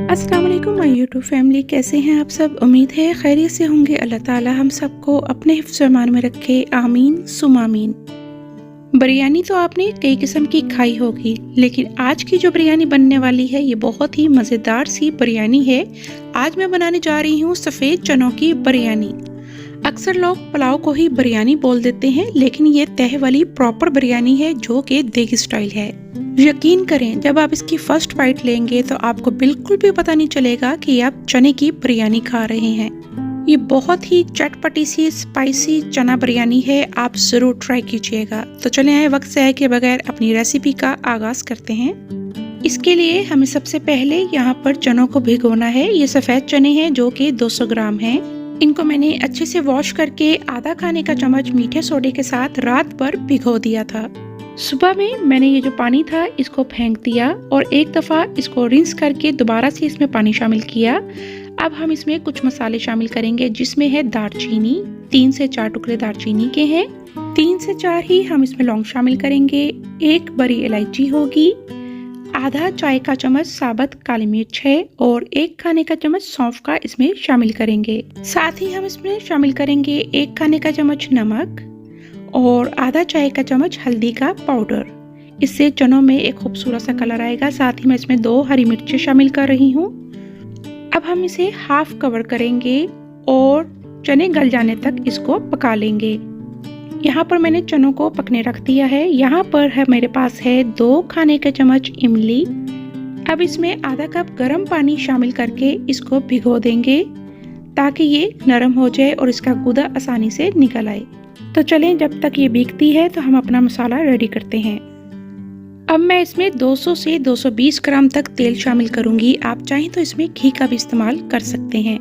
अस्सलाम वालेकुम my YouTube family, कैसे हैं आप सब। उम्मीद है खैरियत से होंगे। अल्लाह ताला हम सबको अपने हिफ्ज़ व अमान में रखे, आमीन सुम आमीन। बिरयानी तो आपने कई किस्म की खाई होगी, लेकिन आज की जो बिरयानी बनने वाली है ये बहुत ही मज़ेदार सी बिरयानी है। आज मैं बनाने जा रही हूँ सफ़ेद चनों की बिरयानी। अक्सर लोग पुलाव को ही बिरयानी बोल देते हैं, लेकिन ये तह वाली प्रॉपर बिरयानी है जो कि देगी स्टाइल है। यकीन करें, जब आप इसकी फर्स्ट बाइट लेंगे तो आपको बिल्कुल भी पता नहीं चलेगा कि आप चने की बिरयानी खा रहे हैं। ये बहुत ही चटपटी सी स्पाइसी चना बिरयानी है, आप जरूर ट्राई कीजिएगा। तो चले आए वक्त ज़ाया के बगैर अपनी रेसिपी का आगाज करते हैं। इसके लिए हमें सबसे पहले यहाँ पर चनों को भिगोना है। ये सफ़ेद चने हैं जो कि 200 ग्राम हैं। इनको मैंने अच्छे से वॉश करके आधा खाने का चम्मच मीठे सोडे के साथ रात भर भिगो दिया था। सुबह में मैंने ये जो पानी था इसको फेंक दिया और एक दफ़ा इसको रिंस करके दोबारा से इसमें पानी शामिल किया। अब हम इसमें कुछ मसाले शामिल करेंगे, जिसमें है दालचीनी, 3 से 4 टुकड़े दालचीनी के हैं। 3 से 4 ही हम इसमें लौंग शामिल करेंगे। 1 बड़ी इलायची होगी, आधा चाय का चम्मच साबुत काली मिर्च है और 1 खाने का चम्मच सौंफ का इसमें शामिल करेंगे। साथ ही हम इसमें शामिल करेंगे 1 खाने का चम्मच नमक और आधा चाय का चम्मच हल्दी का पाउडर। इससे चनों में एक खूबसूरत सा कलर आएगा। साथ ही मैं इसमें 2 हरी मिर्चें शामिल कर रही हूँ। अब हम इसे हाफ कवर करेंगे और चने गल जाने तक इसको पका लेंगे। यहाँ पर मैंने चनों को पकने रख दिया है। यहाँ पर है मेरे पास है 2 खाने के चम्मच इमली। अब इसमें आधा कप गर्म पानी शामिल करके इसको भिगो देंगे ताकि ये नरम हो जाए और इसका गूदा आसानी से निकल आए। तो चलें, जब तक ये भीगती है तो हम अपना मसाला रेडी करते हैं। अब मैं इसमें 200 से 220 ग्राम तक तेल शामिल करूंगी। आप चाहें तो इसमें घी का भी इस्तेमाल कर सकते हैं।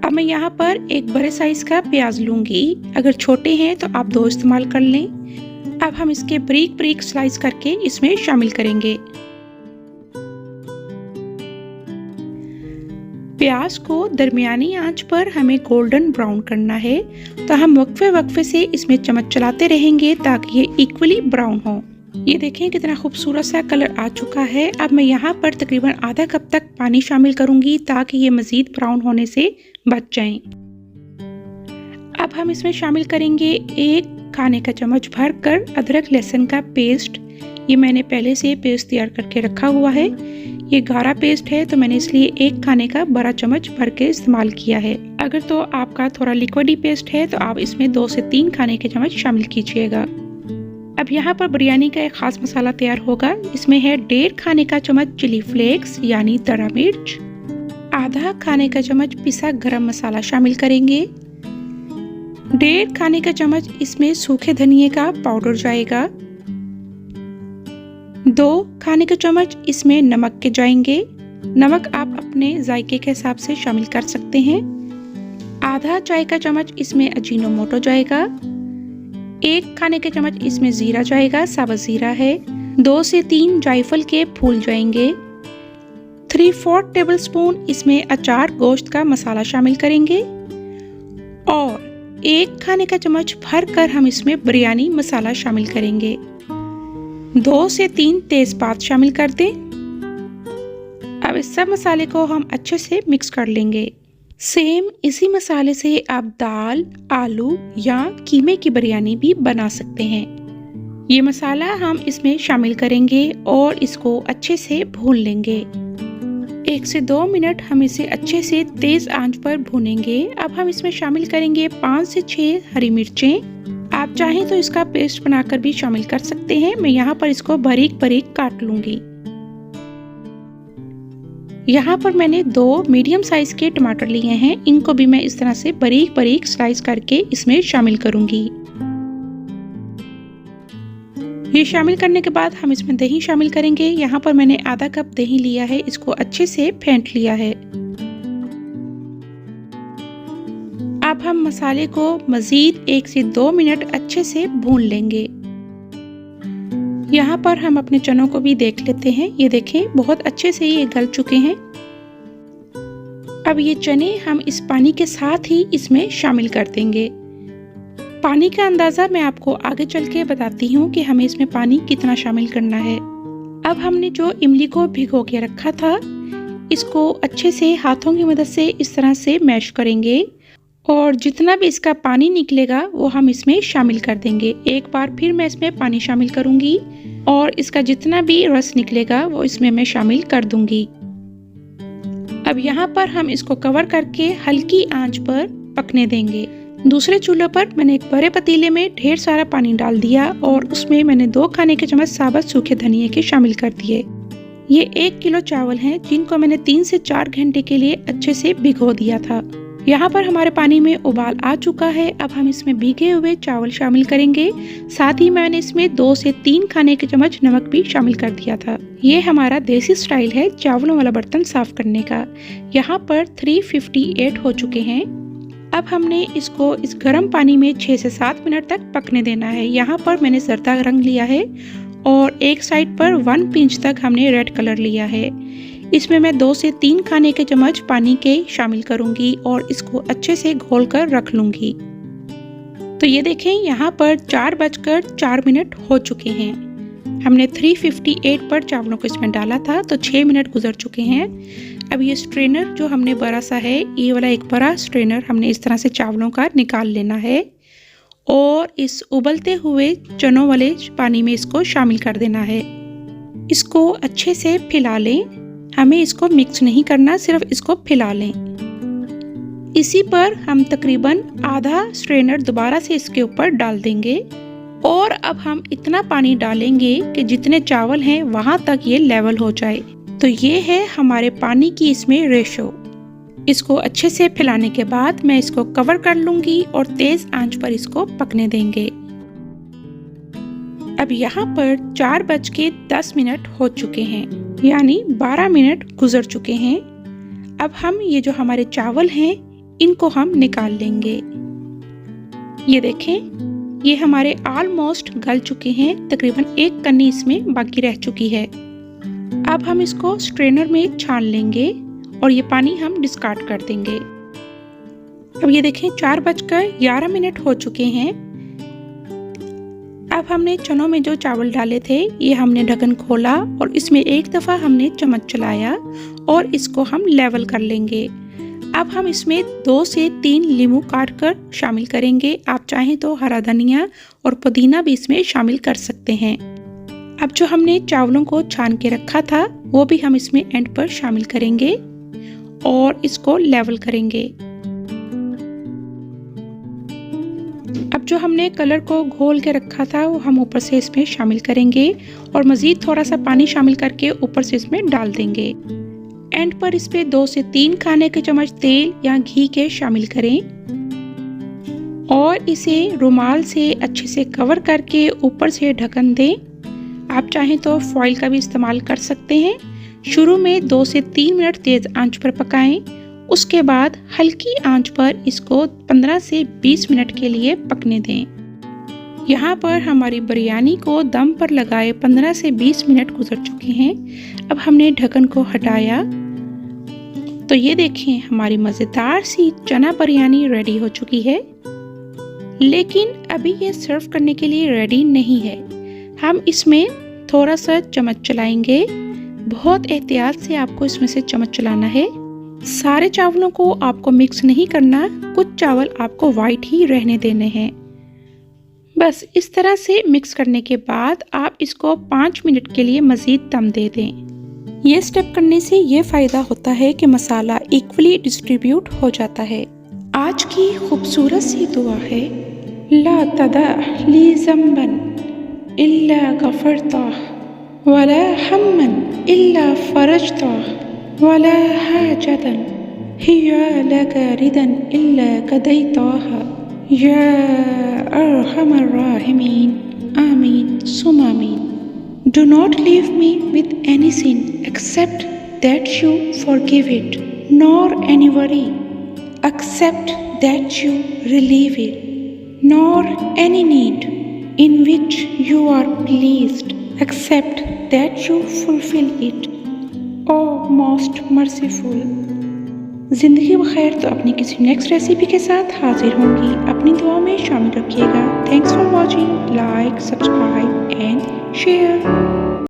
अब मैं यहाँ पर एक बड़े साइज का प्याज लूंगी। अगर छोटे हैं तो आप 2 इस्तेमाल कर लें। अब हम इसके बारीक बारीक स्लाइस करके इसमें शामिल करेंगे। प्याज को दरमियानी आंच पर हमें गोल्डन ब्राउन करना है, तो हम वक्फे वक्फे से इसमें चम्मच चलाते रहेंगे ताकि ये इक्वली ब्राउन हो। ये देखें कितना खूबसूरत सा कलर आ चुका है। अब मैं यहाँ पर तकरीबन आधा कप तक पानी शामिल करूंगी ताकि ये मजीद ब्राउन होने से बच जाएं। अब हम इसमें शामिल करेंगे 1 खाने का चम्मच भरकर अदरक लहसुन का पेस्ट। ये मैंने पहले से पेस्ट तैयार करके रखा हुआ है। ये गाढ़ा पेस्ट है तो मैंने इसलिए 1 खाने का बड़ा चम्मच भर के इस्तेमाल किया है। अगर तो आपका थोड़ा लिक्विडी पेस्ट है तो आप इसमें 2 से 3 खाने के चम्मच शामिल कीजिएगा। अब यहाँ पर बिरयानी का एक खास मसाला तैयार होगा। इसमें है 1.5 खाने का चम्मच चिली फ्लेक्स यानी दरा मिर्च, आधा खाने का चम्मच पिसा गरम मसाला शामिल करेंगे। 1.5 खाने का चम्मच इसमें सूखे धनिए का पाउडर जाएगा। 2 खाने का चम्मच इसमें नमक के जाएंगे। नमक आप अपने जायके के हिसाब से शामिल कर सकते हैं। आधा चाय का चम्मच इसमें अजीनोमोटो जाएगा। 1 खाने के चम्मच इसमें जीरा जाएगा, साबुत जीरा है। 2 से 3 जायफल के फूल जाएंगे। 3/4 टेबलस्पून इसमें अचार गोश्त का मसाला शामिल करेंगे और 1 खाने का चम्मच भरकर हम इसमें बिरयानी मसाला शामिल करेंगे। 2 से 3 तेजपात शामिल कर दें। अब इस सब मसाले को हम अच्छे से मिक्स कर लेंगे। सेम इसी मसाले से आप दाल, आलू या कीमे की बिरयानी भी बना सकते हैं। ये मसाला हम इसमें शामिल करेंगे और इसको अच्छे से भून लेंगे। 1 से 2 मिनट हम इसे अच्छे से तेज आंच पर भूनेंगे। अब हम इसमें शामिल करेंगे 5 से 6 हरी मिर्चें। आप चाहें तो इसका पेस्ट बनाकर भी शामिल कर सकते हैं। मैं यहाँ पर इसको बारीक बारीक काट लूंगी। यहाँ पर मैंने 2 मीडियम साइज के टमाटर लिए हैं। इनको भी मैं इस तरह से बारीक बारीक स्लाइस करके इसमें शामिल करूंगी। ये शामिल करने के बाद हम इसमें दही शामिल करेंगे। यहाँ पर मैंने आधा कप दही लिया है, इसको अच्छे से फेंट लिया है। अब हम मसाले को मजीद 1 से 2 मिनट अच्छे से भून लेंगे। यहाँ पर हम अपने चनों को भी देख लेते हैं। ये देखें बहुत अच्छे से ये गल चुके हैं। अब ये चने हम इस पानी के साथ ही इसमें शामिल कर देंगे। पानी का अंदाज़ा मैं आपको आगे चल के बताती हूँ कि हमें इसमें पानी कितना शामिल करना है। अब हमने जो इमली को भिगो के रखा था इसको अच्छे से हाथों की मदद से इस तरह से मैश करेंगे और जितना भी इसका पानी निकलेगा वो हम इसमें शामिल कर देंगे। एक बार फिर मैं इसमें पानी शामिल करूंगी और इसका जितना भी रस निकलेगा वो इसमें मैं शामिल कर दूंगी। अब यहाँ पर हम इसको कवर करके हल्की आंच पर पकने देंगे। दूसरे चूल्हे पर मैंने एक बड़े पतीले में ढेर सारा पानी डाल दिया और उसमें मैंने 2 खाने के चम्मच साबुत सूखे धनिये के शामिल कर दिए। ये 1 किलो चावल हैं जिनको मैंने 3 से 4 घंटे के लिए अच्छे से भिगो दिया था। यहाँ पर हमारे पानी में उबाल आ चुका है। अब हम इसमें भीगे हुए चावल शामिल करेंगे। साथ ही मैंने इसमें 2 से 3 खाने के चम्मच नमक भी शामिल कर दिया था। ये हमारा देसी स्टाइल है चावलों वाला बर्तन साफ करने का। यहाँ पर 358 हो चुके हैं। अब हमने इसको इस गर्म पानी में 6 से 7 मिनट तक पकने देना है। यहाँ पर मैंने जर्दा रंग लिया है और एक साइड पर 1 पिंच तक हमने रेड कलर लिया है। इसमें मैं 2 से 3 खाने के चम्मच पानी के शामिल करूंगी और इसको अच्छे से घोल कर रख लूंगी। तो ये देखें यहाँ पर 4:04 हो चुके हैं। हमने 358 पर चावलों को इसमें डाला था तो 6 मिनट गुजर चुके हैं। अब ये स्ट्रेनर जो हमने बड़ा सा है, ये वाला एक बड़ा स्ट्रेनर हमने इस तरह से चावलों का निकाल लेना है और इस उबलते हुए चनों वाले पानी में इसको शामिल कर देना है। इसको अच्छे से फैला लें। हमें इसको मिक्स नहीं करना, सिर्फ इसको फैला लें। इसी पर हम तकरीबन आधा स्ट्रेनर दोबारा से इसके ऊपर डाल देंगे और अब हम इतना पानी डालेंगे कि जितने चावल हैं वहां तक ये लेवल हो जाए। तो ये है हमारे पानी की इसमें रेशो। इसको अच्छे से फैलाने के बाद मैं इसको कवर कर लूंगी और तेज आंच पर इसको पकने देंगे। अब यहाँ पर 4:10 हो चुके हैं, यानी 12 मिनट गुजर चुके हैं। अब हम ये जो हमारे चावल हैं इनको हम निकाल लेंगे। ये देखें, ये हमारे ऑलमोस्ट गल चुके हैं। तकरीबन 1 कन्नी इसमें बाकी रह चुकी है। अब हम इसको स्ट्रेनर में छान लेंगे और ये पानी हम डिस्कार्ड कर देंगे। अब ये देखें 4:11 हो चुके हैं। अब हमने चनों में जो चावल डाले थे ये हमने ढक्कन खोला और इसमें एक दफ़ा हमने चम्मच चलाया और इसको हम लेवल कर लेंगे। अब हम इसमें 2 से 3 नींबू काट कर शामिल करेंगे। आप चाहें तो हरा धनिया और पुदीना भी इसमें शामिल कर सकते हैं। अब जो हमने चावलों को छान के रखा था वो भी हम इसमें एंड पर शामिल करेंगे और इसको लेवल करेंगे। अब जो हमने कलर को घोल के रखा था वो हम ऊपर से इसमें शामिल करेंगे और मज़ीद थोड़ा सा पानी शामिल करके ऊपर से इसमें डाल देंगे। एंड पर इस पे 2 से 3 खाने के चम्मच तेल या घी के शामिल करें और इसे रुमाल से अच्छे से कवर करके ऊपर से ढकन दें। आप चाहें तो फॉइल का भी इस्तेमाल कर सकते हैं। शुरू में 2 से 3 मिनट तेज़ आंच पर पकाएं, उसके बाद हल्की आंच पर इसको 15 से 20 मिनट के लिए पकने दें। यहाँ पर हमारी बिरयानी को दम पर लगाए 15 से 20 मिनट गुजर चुके हैं। अब हमने ढक्कन को हटाया तो ये देखें हमारी मज़ेदार सी चना बिरयानी रेडी हो चुकी है। लेकिन अभी ये सर्व करने के लिए रेडी नहीं है। हम इसमें थोड़ा सा चम्मच चलाएंगे। बहुत एहतियात से आपको इसमें से चम्मच चलाना है। सारे चावलों को आपको मिक्स नहीं करना, कुछ चावल आपको वाइट ही रहने देने हैं। बस इस तरह से मिक्स करने के बाद आप इसको 5 मिनट के लिए मज़ीद दम दे दें। ये स्टेप करने से ये फ़ायदा होता है कि मसाला इक्वली डिस्ट्रीब्यूट हो जाता है। आज की खूबसूरत सी दुआ है, ला तदा ली ज़म्बन इल्ला गफ़रता वला हम्मन इल्ला फ़रजता वला हाजतन हिया लका रिदन इल्ला कदैताहा या अरहमर राहिमीन आमीन सुम आमीन। Do not leave me with any sin except that you forgive it, nor any worry except that you relieve it, nor any need in which you are pleased except that you fulfill it, O most merciful। ज़िंदगी बखैर तो अपनी किसी next recipe के साथ हाजिर होंगी। अपनी दुआ में शामिल रखिएगा। Thanks for watching. Like, subscribe and share.